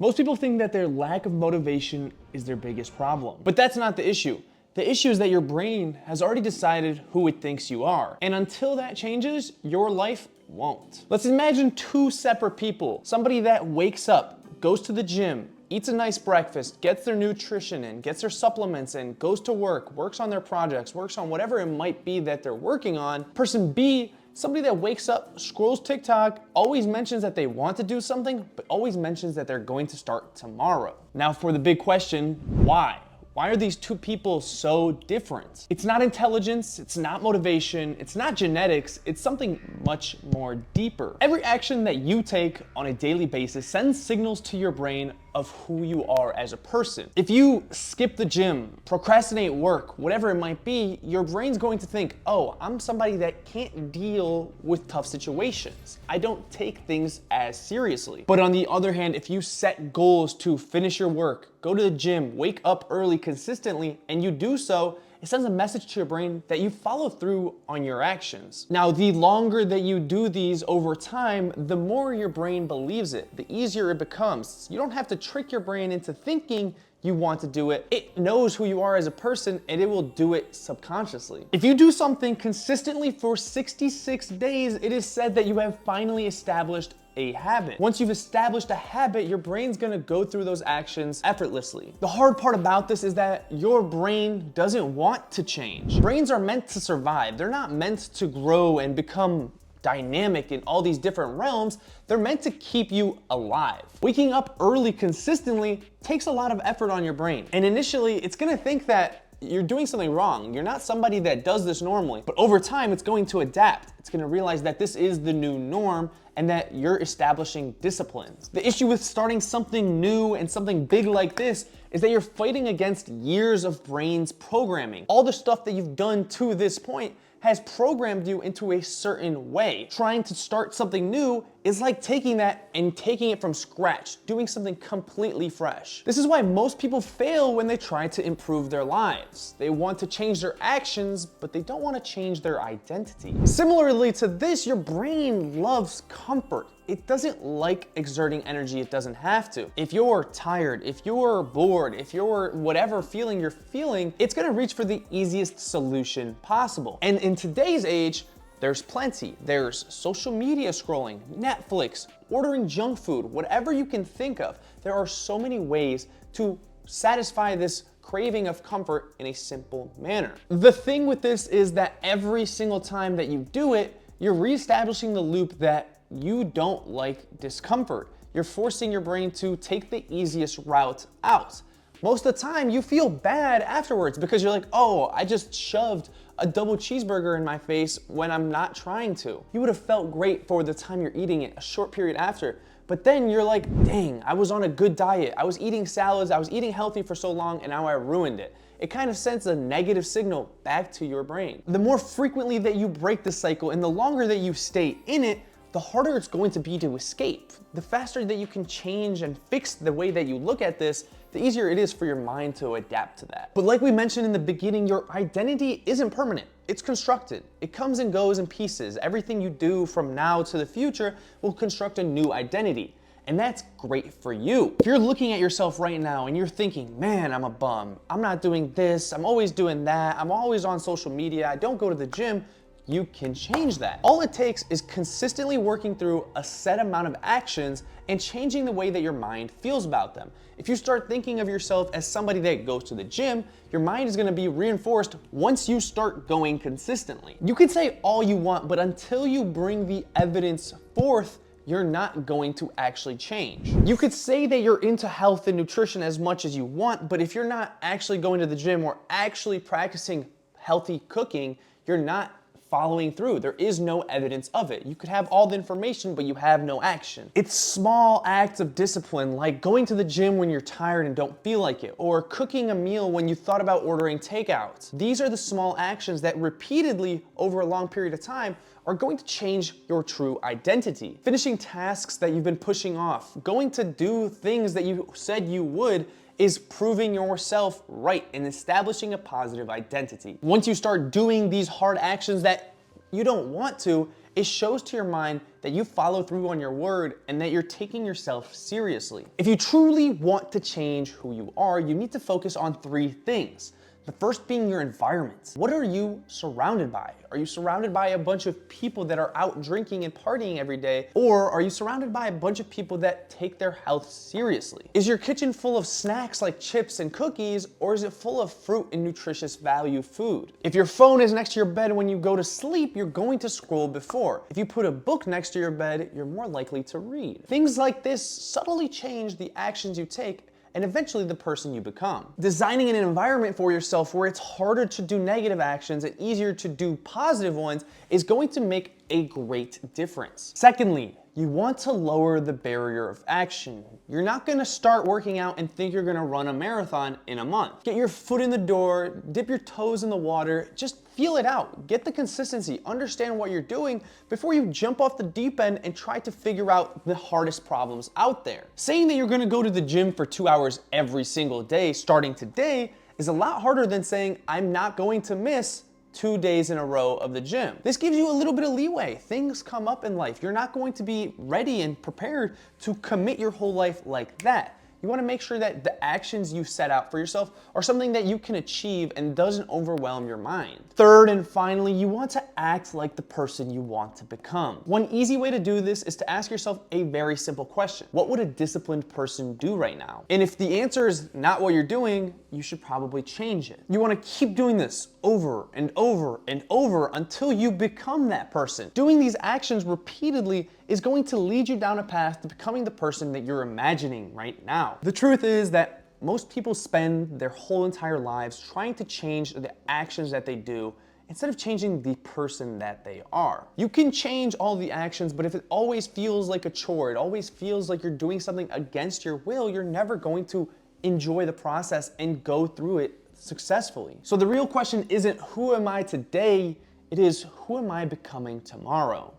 Most people think that their lack of motivation is their biggest problem. But that's not the issue. The issue is that your brain has already decided who it thinks you are. And until that changes, your life won't. Let's imagine two separate people. Somebody that wakes up, goes to the gym, eats a nice breakfast, gets their nutrition in, gets their supplements in, goes to work, works on their projects, works on whatever it might be that they're working on. Person B, somebody that wakes up, scrolls TikTok, always mentions that they want to do something, but always mentions that they're going to start tomorrow. Now for the big question, why? Why are these two people so different? It's not intelligence, it's not motivation, it's not genetics, it's something much more deeper. Every action that you take on a daily basis sends signals to your brain of who you are as a person. If you skip the gym, procrastinate work, whatever it might be, your brain's going to think, oh, I'm somebody that can't deal with tough situations. I don't take things as seriously. But on the other hand, if you set goals to finish your work, go to the gym, wake up early consistently, and you do so, it sends a message to your brain that you follow through on your actions. Now, the longer that you do these over time, the more your brain believes it, the easier it becomes. You don't have to trick your brain into thinking you want to do it. It knows who you are as a person and it will do it subconsciously. If you do something consistently for 66 days, it is said that you have finally established a habit. Once you've established a habit, your brain's gonna go through those actions effortlessly. The hard part about this is that your brain doesn't want to change. Brains are meant to survive. They're not meant to grow and become dynamic in all these different realms. They're meant to keep you alive. Waking up early consistently takes a lot of effort on your brain. And initially, it's gonna think that you're doing something wrong. You're not somebody that does this normally. But over time, it's going to adapt. It's gonna realize that this is the new norm and that you're establishing disciplines. The issue with starting something new and something big like this is that you're fighting against years of brain's programming. All the stuff that you've done to this point has programmed you into a certain way. Trying to start something new is like taking that and taking it from scratch, doing something completely fresh. This is why most people fail when they try to improve their lives. They want to change their actions, but they don't want to change their identity. Similarly to this, your brain loves comfort. It doesn't like exerting energy it doesn't have to. If you're tired, if you're bored, if you're whatever feeling you're feeling, it's gonna reach for the easiest solution possible. And in today's age, there's plenty. There's social media scrolling, Netflix, ordering junk food, whatever you can think of. There are so many ways to satisfy this craving of comfort in a simple manner. The thing with this is that every single time that you do it, you're reestablishing the loop that you don't like discomfort. You're forcing your brain to take the easiest route out. Most of the time, you feel bad afterwards because you're like, oh, I just shoved a double cheeseburger in my face when I'm not trying to. You would have felt great for the time you're eating it, a short period after. But then you're like, dang, I was on a good diet. I was eating salads, I was eating healthy for so long, and now I ruined it. It kind of sends a negative signal back to your brain. The more frequently that you break the cycle and the longer that you stay in it, the harder it's going to be to escape. The faster that you can change and fix the way that you look at this, the easier it is for your mind to adapt to that. But like we mentioned in the beginning, your identity isn't permanent. It's constructed. It comes and goes in pieces. Everything you do from now to the future will construct a new identity. And that's great for you. If you're looking at yourself right now and you're thinking, man, I'm a bum. I'm not doing this. I'm always doing that. I'm always on social media. I don't go to the gym. You can change that. All it takes is consistently working through a set amount of actions and changing the way that your mind feels about them. If you start thinking of yourself as somebody that goes to the gym, your mind is gonna be reinforced once you start going consistently. You can say all you want, but until you bring the evidence forth, you're not going to actually change. You could say that you're into health and nutrition as much as you want, but if you're not actually going to the gym or actually practicing healthy cooking, you're not following through. There is no evidence of it. You could have all the information, but you have no action. It's small acts of discipline, like going to the gym when you're tired and don't feel like it, or cooking a meal when you thought about ordering takeout. These are the small actions that repeatedly over a long period of time are going to change your true identity. Finishing tasks that you've been pushing off, going to do things that you said you would, is proving yourself right and establishing a positive identity. Once you start doing these hard actions that you don't want to, it shows to your mind that you follow through on your word and that you're taking yourself seriously. If you truly want to change who you are, you need to focus on 3 things. The first being your environment. What are you surrounded by? Are you surrounded by a bunch of people that are out drinking and partying every day? Or are you surrounded by a bunch of people that take their health seriously? Is your kitchen full of snacks like chips and cookies, or is it full of fruit and nutritious value food? If your phone is next to your bed when you go to sleep, you're going to scroll before. If you put a book next to your bed, you're more likely to read. Things like this subtly change the actions you take and eventually the person you become. Designing an environment for yourself where it's harder to do negative actions and easier to do positive ones is going to make a great difference. Secondly, you want to lower the barrier of action. You're not gonna start working out and think you're gonna run a marathon in a month. Get your foot in the door, dip your toes in the water, just feel it out. Get the consistency, understand what you're doing before you jump off the deep end and try to figure out the hardest problems out there. Saying that you're gonna go to the gym for 2 hours every single day starting today is a lot harder than saying I'm not going to miss 2 days in a row of the gym. This gives you a little bit of leeway. Things come up in life. You're not going to be ready and prepared to commit your whole life like that. You want to make sure that the actions you set out for yourself are something that you can achieve and doesn't overwhelm your mind. Third and finally, you want to act like the person you want to become. One easy way to do this is to ask yourself a very simple question. What would a disciplined person do right now? And if the answer is not what you're doing, you should probably change it. You want to keep doing this over and over and over until you become that person. Doing these actions repeatedly is going to lead you down a path to becoming the person that you're imagining right now. The truth is that most people spend their whole entire lives trying to change the actions that they do instead of changing the person that they are. You can change all the actions, but if it always feels like a chore, it always feels like you're doing something against your will, you're never going to enjoy the process and go through it successfully. So the real question isn't who am I today, it is who am I becoming tomorrow?